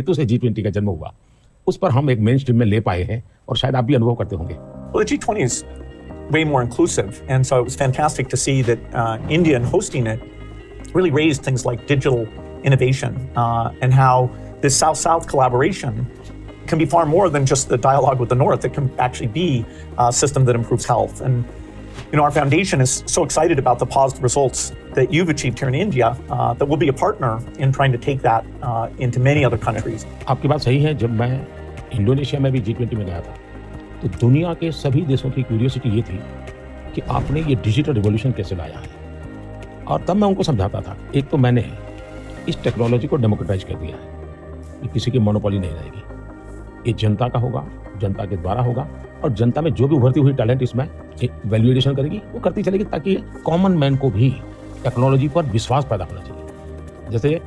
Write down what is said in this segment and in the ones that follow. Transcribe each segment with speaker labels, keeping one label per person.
Speaker 1: तो से G20 का जन्म हुआ, उस पर हम एक मेन स्ट्रीम में ले पाए हैं और शायद आप भी अनुभव करते होंगे।
Speaker 2: Well, the G20 is way more inclusive, and so it was fantastic to see that India, in hosting it, really raised things like digital innovation and how this South-South collaboration can be far more than just the dialogue with the North. It can actually be a system that improves health. And our foundation is so excited about the positive results that you've achieved here in India that we'll be a partner in trying to take that into many other countries.
Speaker 1: आपकी बात सही है। जब मैं Indonesia में भी G20 में गया था, तो दुनिया के सभी देशों की क्यूरियोसिटी ये थी कि आपने ये डिजिटल रिवॉल्यूशन कैसे लाया है। और तब मैं उनको समझाता था, एक तो मैंने इस टेक्नोलॉजी को डेमोक्रेटाइज कर दिया है, ये किसी की मोनोपोली नहीं रहेगी, ये जनता का होगा, जनता के द्वारा होगा, और जनता में जो भी उभरती हुई टैलेंट इसमें वैल्यूएडिशन करेगी, वो करती चलेगी, ताकि कॉमन मैन को भी टेक्नोलॉजी पर विश्वास पैदा होना चाहिए। जैसे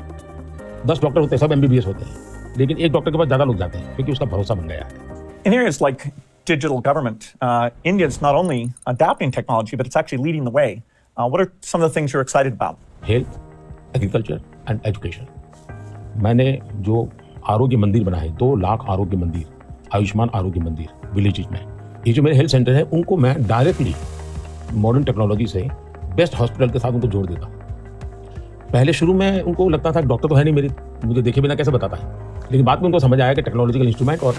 Speaker 1: 10 डॉक्टर होते हैं, सब MBBS होते हैं, लेकिन एक डॉक्टर के पास ज़्यादा लोग जाते हैं क्योंकि उसका भरोसा बन गया है।
Speaker 2: In areas like digital government, India is not only adapting technology, but it's actually leading the way. What are some of the things you're excited about?
Speaker 1: Health, agriculture and education. मैंने जो आरोग्य मंदिर बनाए, 2 लाख आरोग्य मंदिर, आयुष्मान आरोग्य मंदिर विलेजेज में, ये जो मेरे हेल्थ सेंटर है, उनको मैं डायरेक्टली मॉडर्न टेक्नोलॉजी से बेस्ट हॉस्पिटल के साथ उनको जोड़ देता हूँ। पहले शुरू में उनको लगता था डॉक्टर तो है नहीं, मुझे देखे बिना कैसे बताता है, लेकिन बाद में उनको समझ आया कि टेक्नोलॉजिकल इंस्ट्रूमेंट और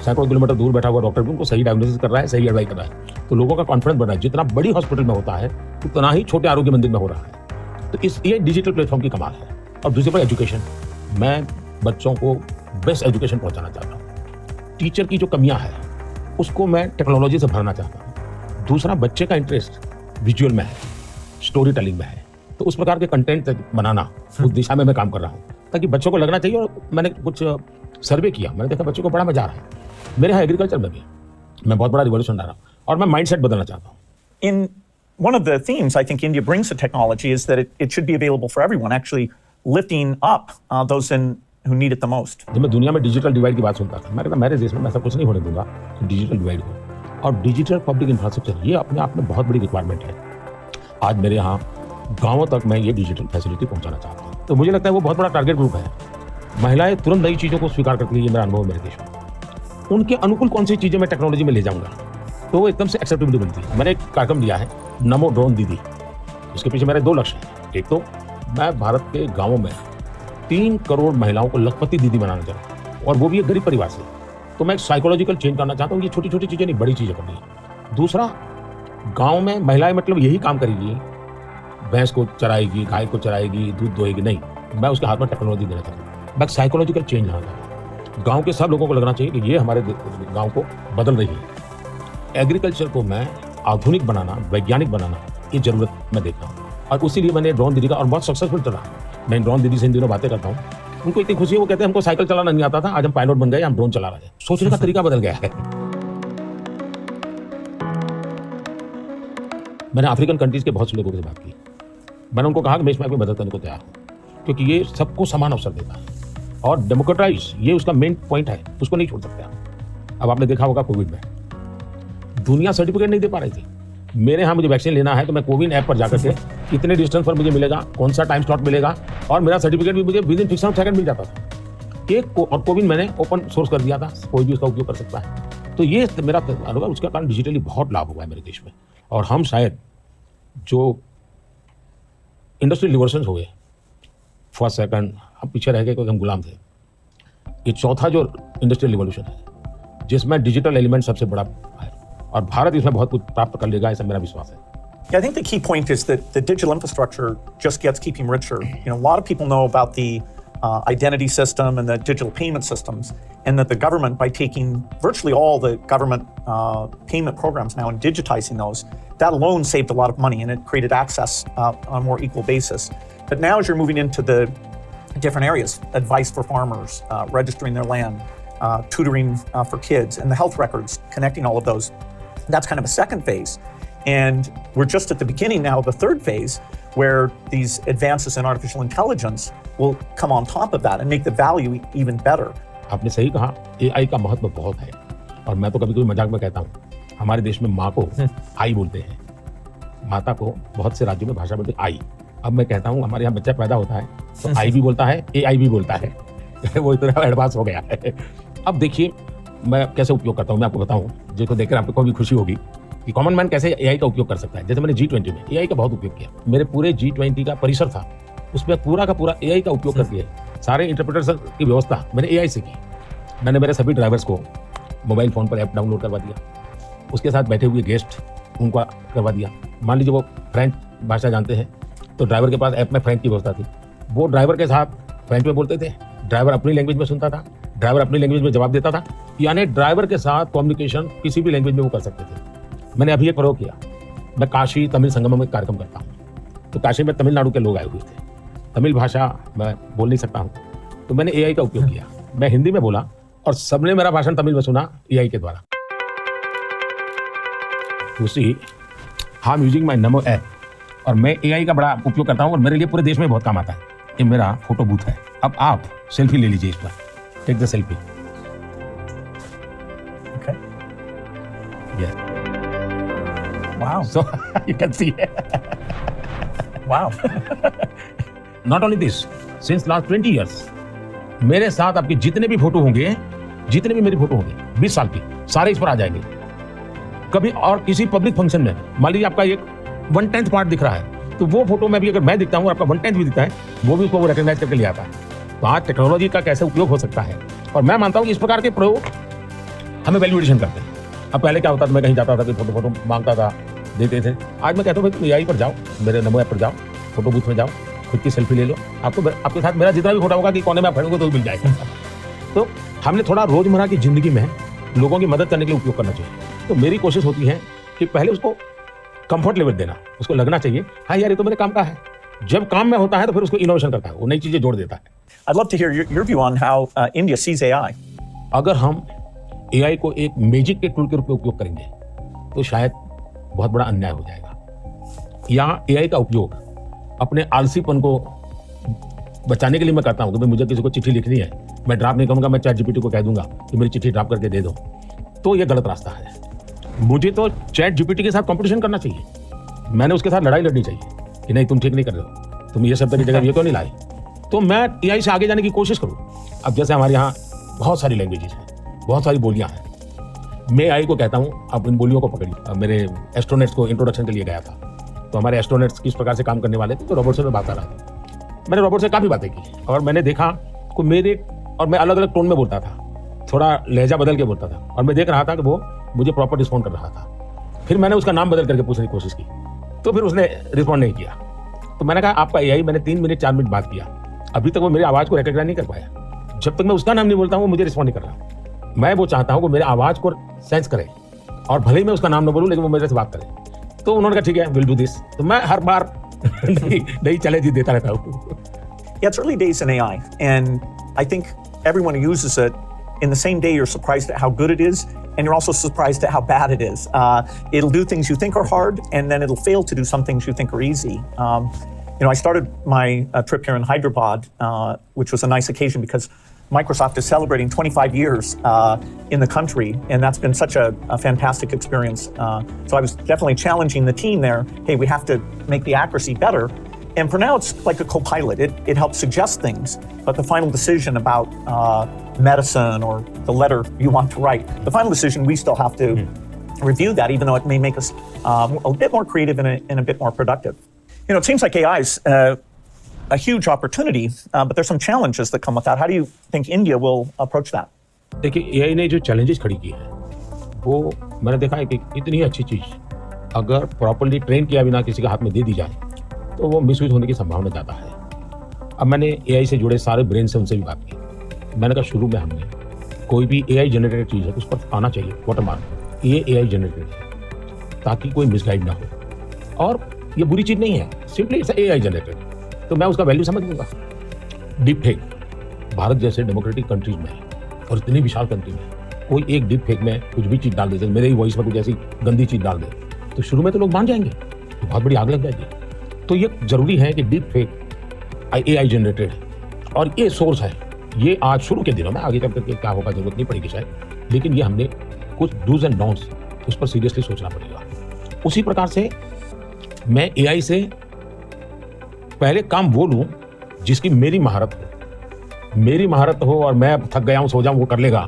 Speaker 1: सैकड़ों किलोमीटर दूर बैठा हुआ डॉक्टर भी उनको सही डायग्नोसिस कर रहा है, सही एडवाइस कर रहा है, तो लोगों का कॉन्फिडेंस बढ़ रहा है। जितना बड़ी हॉस्पिटल में होता है, उतना ही छोटे आरोग्य मंदिर में हो रहा है। तो ये डिजिटल प्लेटफॉर्म की कमाल है। और दूसरे पर एजुकेशन, मैं बच्चों को बेस्ट एजुकेशन पहुंचाना चाहता हूँ। टीचर की जो कमियां हैं, उसको मैं टेक्नोलॉजी से भरना चाहता हूँ। दूसरा, बच्चे का इंटरेस्ट विजुअल में है, स्टोरी टेलिंग में है, तो उस प्रकार के कंटेंट बनाना, उस दिशा में मैं काम कर रहा हूँ, ताकि बच्चों को लगना चाहिए। और मैंने कुछ सर्वे किया, मैंने देखा बच्चों को बड़ा मजा आ रहा है। मेरे यहाँ एग्रीकल्चर में भी मैं बहुत बड़ा रिवॉल्यूशन ला रहा हूँ और मैं माइंडसेट बदलना चाहता हूँ।
Speaker 2: In one of the themes I think India brings to technology is that it should be available for everyone, actually lifting up those who need it the most.
Speaker 1: जब मैं दुनिया में डिजिटल डिवाइड की बात सुनता था, मैं कहता मेरे देश में ऐसा कुछ नहीं होने दूंगा कि डिजिटल डिवाइड हो। और डिजिटल पब्लिक इंफ्रास्ट्रक्चर, ये अपने आप में बहुत बड़ी रिक्वायरमेंट है। आज मेरे यहाँ गाँवों तक मैं ये डिजिटल फैसिलिटी पहुँचाना चाहता हूँ, तो मुझे लगता है वो बहुत बड़ा टारगेट ग्रुप है। महिलाएं तुरंत नई चीज़ों को स्वीकार करती है, ये मेरा अनुभव है मेरे देश में। उनके अनुकूल कौन सी चीज़ें मैं टेक्नोलॉजी में ले जाऊंगा, तो वो एकदम से एक्सेप्टेबिलिटी बनती है। मैंने एक कार्यक्रम लिया है, नमो ड्रोन दीदी। इसके पीछे मेरे 2 लक्ष्य हैं। एक तो मैं भारत के गाँवों में 3 करोड़ महिलाओं को लखपति दीदी बनाना चाहता हूँ, और वो भी एक गरीब परिवार से। तो मैं एक साइकोलॉजिकल चेंज करना चाहता हूँ। ये छोटी छोटी चीज़ें नहीं, बड़ी चीज़ें करनी है। दूसरा, गाँव में महिलाएं मतलब यही काम करेगी, भैंस को चराएगी, गाय को चराएगी, दूध दोएगी, नहीं, मैं उसके हाथ में टेक्नोलॉजी देना चाहता हूँ। मैं साइकोलॉजिकल चेंज लाना चाहता हूँ। गांव के सब लोगों को लगना चाहिए कि ये हमारे गांव को बदल रही है। एग्रीकल्चर को मैं आधुनिक बनाना, वैज्ञानिक बनाना, ये जरूरत मैं देखता हूँ, और उसीलिए मैंने ड्रोन दीदी का, और बहुत सक्सेसफुल चला। मैं ड्रोन दीदी से इन दिनों बातें करता हूँ, उनको इतनी खुशी है, वो कहते हैं हमको साइकिल चलाना नहीं आता था, आज हम पायलट बन गए, हम ड्रोन चला रहे हैं। सोचने का तरीका बदल गया है। मैंने अफ्रीकन कंट्रीज के बहुत से लोगों से बात की, मैंने उनको कहा कि मैं इसमें आपकी मदद करने को तैयार हूँ, क्योंकि ये सबको समान अवसर देता है और डेमोक्रेटाइज, ये उसका मेन पॉइंट है, उसको नहीं छोड़ सकते आप। अब आपने देखा होगा कोविड में दुनिया सर्टिफिकेट नहीं दे पा रही थी। मेरे यहाँ मुझे वैक्सीन लेना है तो मैं कोविन ऐप पर जाकर के कितने डिस्टेंस पर मुझे मिलेगा, कौन सा टाइम स्लॉट मिलेगा, और मेरा सर्टिफिकेट भी मुझे विदिन फिक्स सेकंड मिल जाता था। और कोविन मैंने ओपन सोर्स कर दिया था, कोई भी उसका उपयोग कर सकता है। तो ये मेरा अनुभव, उसका कारण डिजिटली बहुत लाभ हुआ है मेरे देश में। और हम शायद जो इंडस्ट्रियल रिवॉल्यूशन हुए, फर्स्ट सेकंड, हम पीछे रह गए क्योंकि हम गुलाम थे। ये चौथा जो इंडस्ट्रियल रिवॉल्यूशन है, जिसमें डिजिटल एलिमेंट सबसे बड़ा है, और भारत इसमें बहुत कुछ प्राप्त कर लेगा, ऐसा मेरा विश्वास है।
Speaker 2: Yeah, I think the key point is that the digital infrastructure just gets keeping richer. A lot of people know about the identity system and the digital payment systems, and that the government, by taking virtually all the government payment programs now and digitizing those, that alone saved a lot of money and it created access on a more equal basis. But now as you're moving into the different areas, advice for farmers, registering their land, tutoring for kids, and the health records, connecting all of those, that's kind of a second phase. And we're just at the beginning now of the third phase, where these advances in artificial intelligence will come on top of that and make the value even better.
Speaker 1: आपने सही कहा, AI का महत्व बहुत है, और मैं तो कभी-कभी मजाक में कहता हूँ, हमारे देश में माँ को आई बोलते हैं, माता को बहुत से राज्यों में भाषा बोलते हैं आई। अब मैं कहता हूँ हमारे यहाँ बच्चा पैदा होता है तो आई भी बोलता है, AI भी बोलता है। वो इतना एडवांस हो गया है। अब देखिए मैं कैसे उपयोग करता हूँ, मैं आपको बताऊँ, जिसको देखकर आपको भी खुशी होगी कि कॉमन मैन कैसे एआई का उपयोग कर सकता है। जैसे मैंने G20 में एआई का बहुत उपयोग किया। मेरे पूरे G20 का परिसर था, उसमें पूरा का पूरा एआई का उपयोग करके सारे इंटरप्रिटेशन की व्यवस्था मैंने एआई से की। मैंने मेरे सभी ड्राइवर्स को मोबाइल फ़ोन पर ऐप डाउनलोड करवा दिया, उसके साथ बैठे हुए गेस्ट उनका करवा दिया। मान लीजिए वो फ्रेंच भाषा जानते हैं तो ड्राइवर के पास ऐप में फ्रेंच की व्यवस्था थी, वो ड्राइवर के साथ फ्रेंच में बोलते थे, ड्राइवर अपनी लैंग्वेज में सुनता था, ड्राइवर अपनी लैंग्वेज में जवाब देता था, यानी ड्राइवर के साथ कम्युनिकेशन किसी भी लैंग्वेज में वो कर सकते थे। मैंने अभी एक प्रयोग किया, मैं काशी तमिल संगम में कार्यक्रम करता हूँ, तो काशी में तमिलनाडु के लोग आए हुए थे, तमिल भाषा मैं बोल नहीं सकता हूँ, तो मैंने एआई का उपयोग किया। मैं हिंदी में बोला और सबने मेरा भाषण तमिल में सुना एआई के द्वारा। उसी हम यूजिंग माई नमो ऐप, और मैं एआई का बड़ा उपयोग करता हूँ और मेरे लिए पूरे देश में बहुत काम आता है। ये मेरा फोटो बूथ है। अब आप सेल्फी ले लीजिए इस पर, take the selfie.
Speaker 2: Okay.
Speaker 1: Yes.
Speaker 2: Wow.
Speaker 1: So you can see.
Speaker 2: Wow.
Speaker 1: Not only this, since last 20 years, मेरे साथ आपके जितने भी फोटो होंगे, जितने भी मेरी फोटो होंगे 20 साल की, सारे इस पर आ जाएंगे। कभी और किसी पब्लिक फंक्शन में मान लीजिए आपका एक 1/10 पार्ट दिख रहा है, तो वो फोटो में भी अगर मैं दिखता हूँ और आपका 1/10 भी दिखता है, वो भी उसको रिकॉग्नाइज करके ले आता है। तो आज टेक्नोलॉजी का कैसे उपयोग हो सकता है, और मैं मानता हूँ कि इस प्रकार के प्रयोग हमें वैल्यू एडिशन करते हैं। अब पहले क्या होता था, मैं कहीं जाता था कि फोटो मांगता था, देते थे। आज मैं कहता हूँ भाई तुम एआई पर जाओ, मेरे नमो ऐप पर जाओ, फोटो बूथ में जाओ, खुद की सेल्फी ले लो, आपको आपके साथ मेरा जितना भी फोटो होगा कि कोने में आप खड़े होंगे तो मिल जाएगा। तो हमने थोड़ा रोजमर्रा की जिंदगी में लोगों की मदद करने के लिए उपयोग करना चाहिए। तो मेरी कोशिश होती है कि पहले उसको कंफर्ट लेवल देना, उसको लगना चाहिए हाँ यार ये तो मेरे काम का है। जब काम में होता है तो फिर उसको इनोवेशन करता है, वो नई चीजें जोड़ देता है।
Speaker 2: I'd love to hear your view on how India sees AI.
Speaker 1: अगर हम एआई को एक मैजिक के टूल के रूप में उपयोग करेंगे तो शायद बहुत बड़ा अन्याय हो जाएगा। यहाँ एआई का उपयोग अपने आलसीपन को बचाने के लिए मैं करता हूँ कि भाई मुझे किसी को चिट्ठी लिखनी है, मैं ड्राफ्ट नहीं करूँगा, मैं ChatGPT को कह दूंगा कि मेरी चिट्ठी ड्राफ्ट करके दे दो, तो ये गलत रास्ता है। मुझे तो ChatGPT के साथ कंपटीशन करना चाहिए, मैंने उसके साथ लड़ाई लड़नी चाहिए कि नहीं तुम ठीक नहीं कर रहे हो, तुम ये शब्द की जगह ये क्यों नहीं लाए, तो मैं एआई से आगे जाने की कोशिश करूँ। अब जैसे हमारे यहाँ बहुत सारी लैंग्वेजेस हैं, बहुत सारी बोलियां हैं, मैं एआई को कहता हूँ आप इन बोलियों को पकड़िए। मेरे एस्ट्रोनॉट्स को इंट्रोडक्शन के लिए गया था, तो हमारे एस्ट्रोनॉट्स किस प्रकार से काम करने वाले थे, तो रोबोट से मैं बात कर रहा था। मैंने रोबोट से काफ़ी बातें की और मैंने देखा कि मैं अलग अलग टोन में बोलता था, थोड़ा लहजा बदल के बोलता था, और मैं देख रहा था कि वो मुझे प्रॉपर रिस्पॉन्ड कर रहा था। फिर मैंने उसका नाम बदल करके पूछने की कोशिश की, तो फिर उसने रिस्पॉन्ड नहीं किया। तो मैंने कहा आपका एआई, मैंने 3 मिनट 4 मिनट बात किया, अभी तक वो मेरी आवाज़ को रिकॉग्नाइज नहीं कर पाया। जब तक मैं उसका नाम नहीं बोलता हूँ वो मुझे रिस्पॉन्ड नहीं कर रहा। मैं वो चाहता हूँ कि मेरे आवाज़ को सेंस करे, और भले ही मैं उसका नाम न बोलूँ लेकिन वो मेरे से बात करे। तो उन्होंने कहा ठीक है विल डू दिस। तो मैं हर बार नई चैलेंज देता रहता हूँ।
Speaker 2: Yeah, it's early days in AI, and I think everyone who uses it, in the same day, you're surprised at how good it is, and you're also surprised at how bad it is. It'll do things you think are hard, and then it'll fail to do some things you think are easy. I started my trip here in Hyderabad, which was a nice occasion because Microsoft is celebrating 25 years in the country, and that's been such a fantastic experience. So I was definitely challenging the team there. Hey, we have to make the accuracy better. And for now, it's like a co-pilot. It helps suggest things, but the final decision about medicine or the letter you want to write, the final decision, we still have to review that, even though it may make us a bit more creative and a bit more productive. It seems like AI is a huge opportunity, but there's some challenges that come with that. How do you think India will approach that?
Speaker 1: देखिए AI ने जो challenges खड़ी की है वो मैंने देखा है कि इतनी अच्छी चीज़ अगर प्रॉपर्ली ट्रेन किया बिना किसी के हाथ में दे दी जाए तो वो मिसयूज होने की संभावना ज़्यादा है। अब मैंने एआई से जुड़े सारे ब्रेन से उनसे भी बात की। मैंने कहा शुरू में हमने कोई भी एआई जनरेटेड चीज़ है उस पर आना चाहिए वाटरमार्क, ये एआई जनरेटेड है, ताकि कोई मिसगाइड ना हो। और ये बुरी चीज़ नहीं है, सिंपली इट्स एआई जनरेटेड, तो मैं उसका वैल्यू समझ लूँगा। डीप फेक भारत जैसे डेमोक्रेटिक कंट्रीज में और इतनी विशाल कंट्री में कोई एक डीप फेक में कुछ भी चीज़ डाल देते, मेरे ही वॉइस में कुछ ऐसी गंदी चीज़ डाल दे, तो शुरू में तो लोग मान जाएंगे, तो बहुत बड़ी आग लग जाएगी। तो ये जरूरी है कि डीप फेक एआई जनरेटेड है और ये सोर्स है। ये आज शुरू के दिनों में, आगे चल करके क्या होगा जरूरत नहीं पड़ेगी शायद, लेकिन ये हमने कुछ डूज एंड डोंट्स उस पर सीरियसली सोचना पड़ेगा। उसी प्रकार से मैं एआई से पहले काम वो लूँ जिसकी मेरी महारत हो, मेरी महारत हो और मैं थक गया हूँ, सो जाऊँ, वो कर लेगा,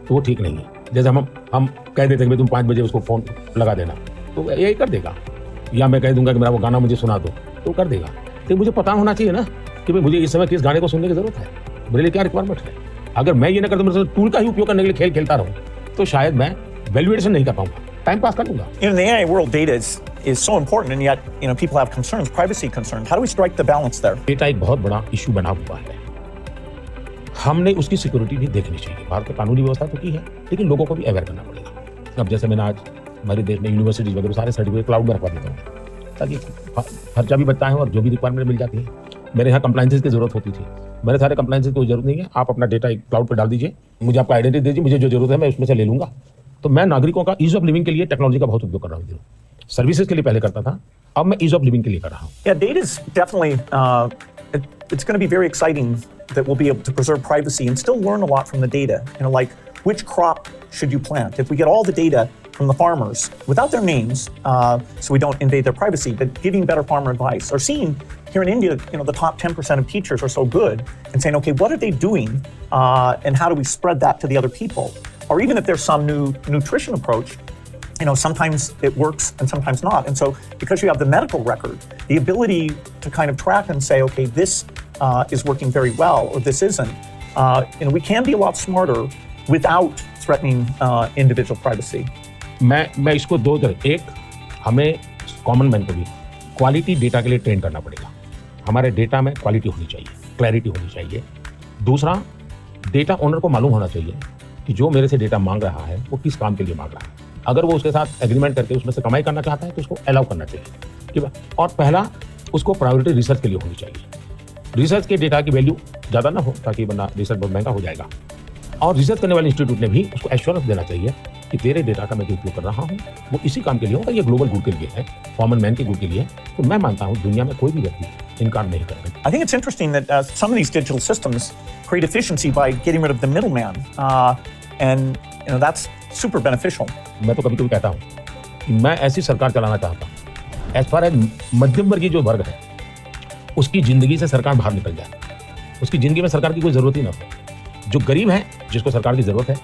Speaker 1: तो वो ठीक नहीं है। जैसे हम कह देते हैं कि तुम 5 बजे उसको फ़ोन लगा देना, तो यही कर देगा। या मैं कह दूंगा कि मेरा वो गाना मुझे सुना दो, तो कर देगा। तो मुझे पता होना चाहिए ना कि भाई मुझे इस समय किस गाने को सुनने की ज़रूरत है, मेरे लिए क्या रिक्वायरमेंट है। अगर मैं ये ना करता, मैं टूल का ही उपयोग करने के लिए खेल खेलता रहूँ, तो शायद मैं वैल्यूएशन नहीं कर पाऊंगा, टाइम पास कर लूंगा।
Speaker 2: In the AI world, data is so important, and yet people have concerns, privacy concerns. How do we strike the balance there?
Speaker 1: Data एक बहुत बड़ा इशू बना हुआ है, हमने उसकी सिक्योरिटी भी देखनी चाहिए। भारत की कानूनी व्यवस्था तो की है, लेकिन लोगों को भी अवेयर करना पड़ेगा। अब जैसे मैंने आज हमारे देश में यूनिवर्सिटीज वगैरह सारे सर्टिफिकेट क्लाउड में रखवा देता हूँ, ताकि खर्चा भी बचता है और जो भी रिक्वायरमेंट मिल जाती है। मेरे यहाँ कंप्लाइंसेस की जरूरत होती थी, मेरे सारे कंप्लाइंसेस की कोई जरूरत नहीं है। आप अपना डेटा क्लाउड पर डाल दीजिए, मुझे आपका आइडेंटिटी दीजिए, मुझे जो जरूरत है मैं उसमें से ले लूंगा। तो मैं नागरिकों का ईज ऑफ लिविंग के लिए टेक्नोलॉजी का बहुत उपयोग कर रहा हूँ। सर्विसेज के लिए पहले करता था, अब मैं ईज ऑफ लिविंग के लिए कर रहा हूँ।
Speaker 2: Yeah, data is definitely it's going to be very exciting that we'll be able to preserve privacy and still learn a lot from the data. Like which crop should you plant? If we get all the data from the farmers without their names, so we don't invade their privacy, but giving better farmer advice, or seeing here in India, the top 10% of teachers are so good, and saying, okay, what are they doing, and how do we spread that to the other people? Or even if there's some new nutrition approach, sometimes it works and sometimes not. And so because you have the medical record, the ability to kind of track and say, okay, this is working very well, or this isn't, we can be a lot smarter without threatening individual privacy.
Speaker 1: मैं इसको दो तरह, एक हमें common man को भी quality data के लिए ट्रेन करना पड़ेगा। हमारे डेटा में क्वालिटी होनी चाहिए, क्लैरिटी होनी चाहिए। दूसरा, डेटा ओनर को मालूम होना चाहिए कि जो मेरे से डेटा मांग रहा है वो किस काम के लिए मांग रहा है। अगर वो उसके साथ एग्रीमेंट करके उसमें से कमाई करना चाहता है तो उसको अलाउ करना चाहिए, ठीक है। और पहला, उसको प्रायोरिटी रिसर्च के लिए होनी चाहिए। रिसर्च के डेटा की वैल्यू ज़्यादा ना हो, ताकि वरना रिसर्च बहुत महंगा हो जाएगा। और रिसर्च करने वाले इंस्टीट्यूट ने भी उसको एश्योरेंस देना चाहिए कि तेरे डेटा का मैं जो उपयोग कर रहा हूँ वो इसी काम के लिए होगा, ये ग्लोबल गुड के लिए है, कॉमन मैन के गुड के लिए। तो मैं मानता हूँ दुनिया में कोई भी व्यक्ति इनकार नहीं करेगा।
Speaker 2: I think it's interesting that some of these digital systems create efficiency by getting rid of the middleman, and that's super beneficial.
Speaker 1: मैं तो कभी कभी कहता हूँ कि मैं ऐसी सरकार चलाना चाहता हूँ एज फार एज मध्यम वर्गीय जो वर्ग है उसकी जिंदगी से सरकार बाहर निकल जाए, उसकी जिंदगी में सरकार की कोई जरूरत ही ना हो। जो गरीब है, जिसको सरकार की जरूरत है,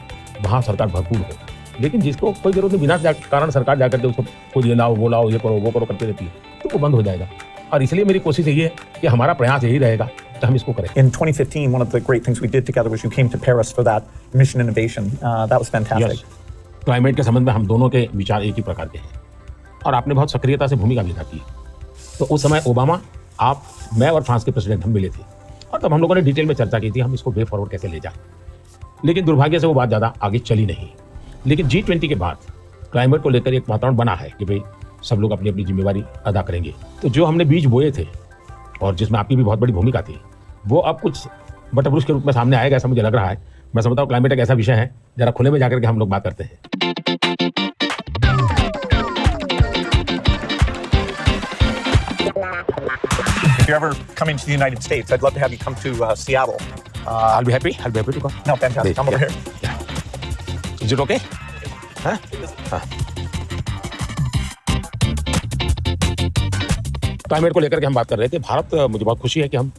Speaker 1: वहाँ सरकार भरपूर हो। लेकिन जिसको कोई जरूरत नहीं, बिना कारण सरकार जाकर के उसको कुछ ये लाओ, वो लाओ, ये करो, वो करो करती रहती है, तो वो बंद हो जाएगा। और इसलिए मेरी कोशिश यही है कि हमारा प्रयास यही रहेगा कि हम इसको करें।
Speaker 2: In 2015, one of the great things we did together was you came to Paris for that mission innovation. That was fantastic.
Speaker 1: Climate के संबंध में हम दोनों के विचार एक ही प्रकार के हैं और आपने बहुत सक्रियता से भूमिका भी अदा की। तो उस समय ओबामा, आप, मैं और फ्रांस के प्रेसिडेंट हम मिले थे और तब हम लोगों ने डिटेल में चर्चा की थी हम इसको वे फॉरवर्ड कैसे ले जाएं। लेकिन दुर्भाग्य से वो बात ज़्यादा आगे चली नहीं। लेकिन G20 के बाद क्लाइमेट को लेकर एक वातावरण बना है कि भाई सब लोग अपनी अपनी जिम्मेवारी अदा करेंगे। तो जो हमने बीज बोए थे और जिसमें आपकी भी बहुत बड़ी भूमिका थी, वो अब कुछ वटवृक्ष के रूप में सामने आएगा, ऐसा मुझे लग रहा है। मैं समझता हूँ क्लाइमेट एक ऐसा विषय है, जरा खुले में जाकर के हम लोग बात करते हैं।
Speaker 2: If you're ever coming to the United States, I'd love to have you come to Seattle.
Speaker 1: I'll be happy to come.
Speaker 2: No, fantastic. Come over here.
Speaker 1: Is it okay? हाँ? हाँ। क्लाइमेट को लेकर के हम बात कर रहे थे। भारत, मुझे बहुत खुशी है कि हम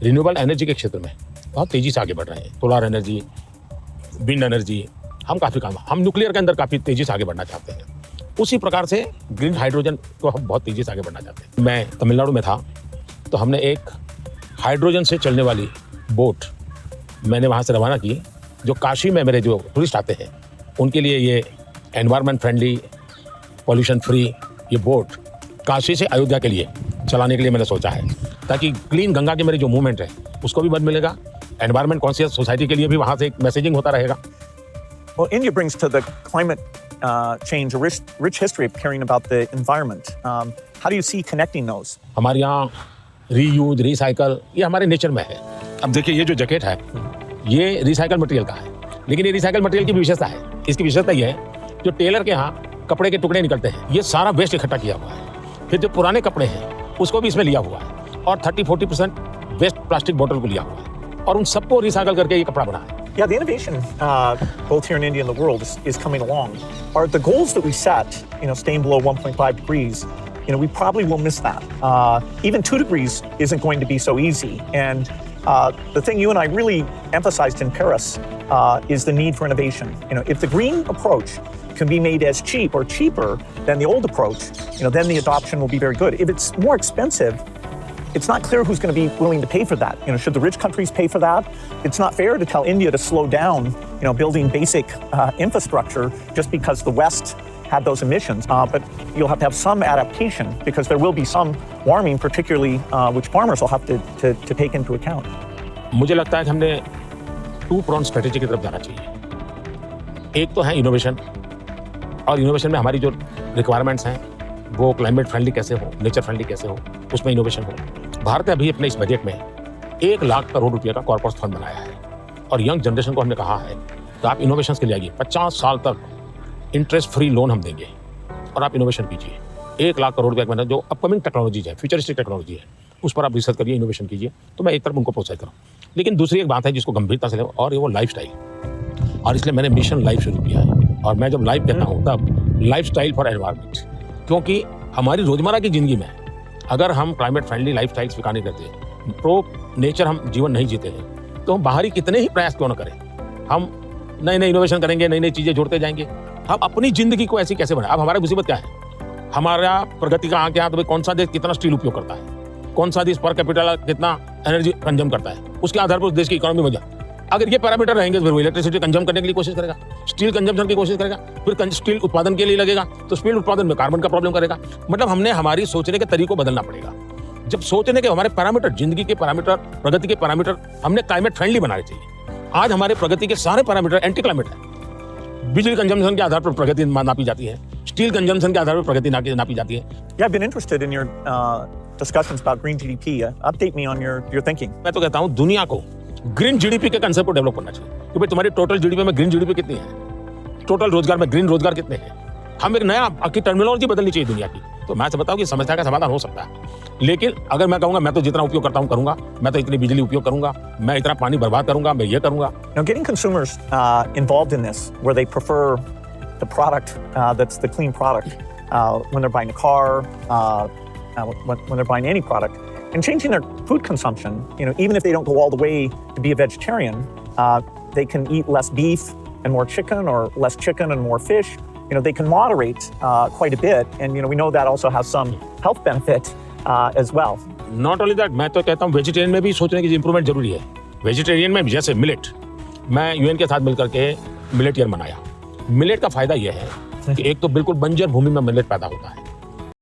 Speaker 1: रिन्यूएबल एनर्जी के क्षेत्र में बहुत तेजी से आगे बढ़ रहे हैं। सोलर एनर्जी, विंड एनर्जी, हम काफ़ी काम, हम न्यूक्लियर के अंदर काफ़ी तेजी से आगे बढ़ना चाहते हैं। उसी प्रकार से ग्रीन हाइड्रोजन को हम बहुत तेजी से आगे बढ़ना चाहते हैं। मैं तमिलनाडु में था तो हमने एक हाइड्रोजन से चलने वाली बोट मैंने वहाँ से रवाना की, जो काशी में मेरे जो टूरिस्ट आते हैं उनके लिए ये एनवायरनमेंट फ्रेंडली, पॉल्यूशन फ्री ये बोट काशी से अयोध्या के लिए चलाने के लिए मैंने सोचा है, ताकि क्लीन गंगा की मेरी जो मूवमेंट है उसको भी मदद मिलेगा, एनवायरनमेंट कॉन्शियस सोसाइटी के लिए भी वहाँ से एक मैसेजिंग होता रहेगा।
Speaker 2: Well, India brings to the climate change a rich history of caring about the environment. How do you see connecting those?
Speaker 1: हमारे यहाँ रीयूज, रिसाइकल, ये हमारे नेचर में है। अब देखिए ये जो जैकेट है ये रिसाइकल मटेरियल का है, लेकिन ये रिसाइकल मटेरियल की भी विशेषता है। इसकी विशेषता ये है, जो टेलर के यहाँ कपड़े के टुकड़े निकलते हैं ये सारा वेस्ट इकट्ठा किया हुआ है। फिर जो पुराने कपड़े हैं उसको भी इसमें लिया हुआ है और 30-40% वेस्ट प्लास्टिक बोतल को लिया हुआ है और उन सबको रिसाइकल करके ये कपड़ा बना है।
Speaker 2: Yeah, the innovation, both here in India and the world, is coming along. Are the goals that we set, staying below 1.5 degrees, we probably will miss that. Even 2 degrees isn't going to be so easy. And, The thing you and I really emphasized in Paris is the need for innovation. If the green approach can be made as cheap or cheaper than the old approach, then the adoption will be very good. If it's more expensive, it's not clear who's going to be willing to pay for that. Should the rich countries pay for that? It's not fair to tell India to slow down, building basic infrastructure just because the West had those emissions. But you'll have to have some adaptation because there will be some warming, particularly which farmers will have to take into account.
Speaker 1: मुझे लगता है कि हमने to prawn strategy की तरफ जाना चाहिए। एक तो है इनोवेशन, और इनोवेशन में हमारी जो रिक्वायरमेंट्स हैं वो क्लाइमेट फ्रेंडली कैसे हो, नेचर फ्रेंडली कैसे हो, उसमें इनोवेशन हो। भारत ने अभी अपने इस बजट में 1 लाख करोड़ रुपए का कॉर्पोरेट फंड बनाया है और यंग जनरेशन को हमने कहा है कि आप इनोवेशन के लिए आइए, 50 साल तक इंटरेस्ट फ्री लोन हम देंगे और आप इनोवेशन कीजिए। 1 लाख करोड़ रुपये का जो अपकमिंग टेक्नोलॉजीज है, फ्यूचरिस्टिक टेक्नोलॉजी है, उस पर आप रिसर्च करिए, इनोवेशन कीजिए। तो मैं एक तरफ उनको प्रोत्साहित करूँ, लेकिन दूसरी एक बात है जिसको गंभीरता से ले, और ये वो लाइफ स्टाइल, और इसलिए मैंने मिशन लाइफ शुरू किया है। और मैं जब लाइफ कहता हूँ तब लाइफ स्टाइल फॉर एनवायरमेंट, क्योंकि हमारी रोजमर्रा की जिंदगी में अगर हम क्लाइमेट फ्रेंडली लाइफ स्टाइल स्वीकार नहीं करते, प्रो नेचर हम जीवन नहीं जीते हैं, तो हम बाहरी कितने ही प्रयास क्यों न करें, हम नए नए इनोवेशन करेंगे, नई नई चीजें जोड़ते जाएंगे, हम अपनी जिंदगी को ऐसी कैसे बनाए। अब हमारा मुसीबत क्या है, हमारा प्रगति का आंकड़ा तो भाई कौन सा देश कितना स्टील उपयोग करता है, कौन सा देश पर कैपिटल कितना एनर्जी कंज्यूम करता है, उसके आधार पर उस देश की इकोनॉमी में जा। अगर ये पैरामीटर रहेंगे तो फिर वो इलेक्ट्रिसिटी कंज्यूम करने के लिए कोशिश करेगा, स्टील कंजम्पशन की कोशिश करेगा, फिर स्टील उत्पादन के लिए लगेगा, तो स्टील उत्पादन में कार्बन का प्रॉब्लम करेगा। मतलब हमने हमारी सोचने के तरीकों को बदलना पड़ेगा। जब सोचने के हमारे पैरामीटर, जिंदगी के पैरामीटर, प्रगति के पैरामीटर हमने क्लाइमेट फ्रेंडली बनाने चाहिए। आज हमारे प्रगति के सारे पैरामीटर एंटी क्लाइमेट है। बिजली कंजम्पशन के आधार पर प्रगति नापी जाती है, स्टील कंजम्पशन के आधार पर प्रगति नापी जाती है।
Speaker 2: Yeah, I've been interested in your discussions about green GDP. Update me on your thinking.
Speaker 1: मैं तो कहता हूँ दुनिया को ग्रीन जीडीपी के कंसेप्ट को डेवलप करना चाहिए कि भाई तुम्हारी टोटल जीडीपी में ग्रीन जीडीपी कितनी है, टोटल रोजगार में ग्रीन रोजगार कितने हैं। हम एक नया आपकी टर्मिनोलॉजी बदलनी चाहिए दुनिया की। तो मैं से बताऊं कि समस्या का समाधान हो सकता है, लेकिन अगर मैं कहूंगा मैं तो जितना उपयोग करता हूं करूंगा, मैं तो इतनी बिजली उपयोग करूंगा, मैं इतना पानी बर्बाद करूंगा, मैं ये करूंगा।
Speaker 2: Now, getting consumers involved in this, where they prefer the product that's the clean product when they're buying a car, when they're buying any product, and changing their food consumption. Even if they don't go all the way to be a vegetarian, they can eat less beef and more chicken, or less chicken and more fish. They can moderate quite a bit, and we know that also has some health benefit as well.
Speaker 1: Not only that, मैं तो कहता हूँ vegetarian में भी सोचने की improvement जरूरी है। वेजिटेरियन में जैसे मिलेट, मैं यूएन के साथ मिलकर के मिलेट ईयर मनाया। मिलेट का फायदा यह है कि एक तो बिल्कुल बंजर भूमि में मिलेट पैदा होता है,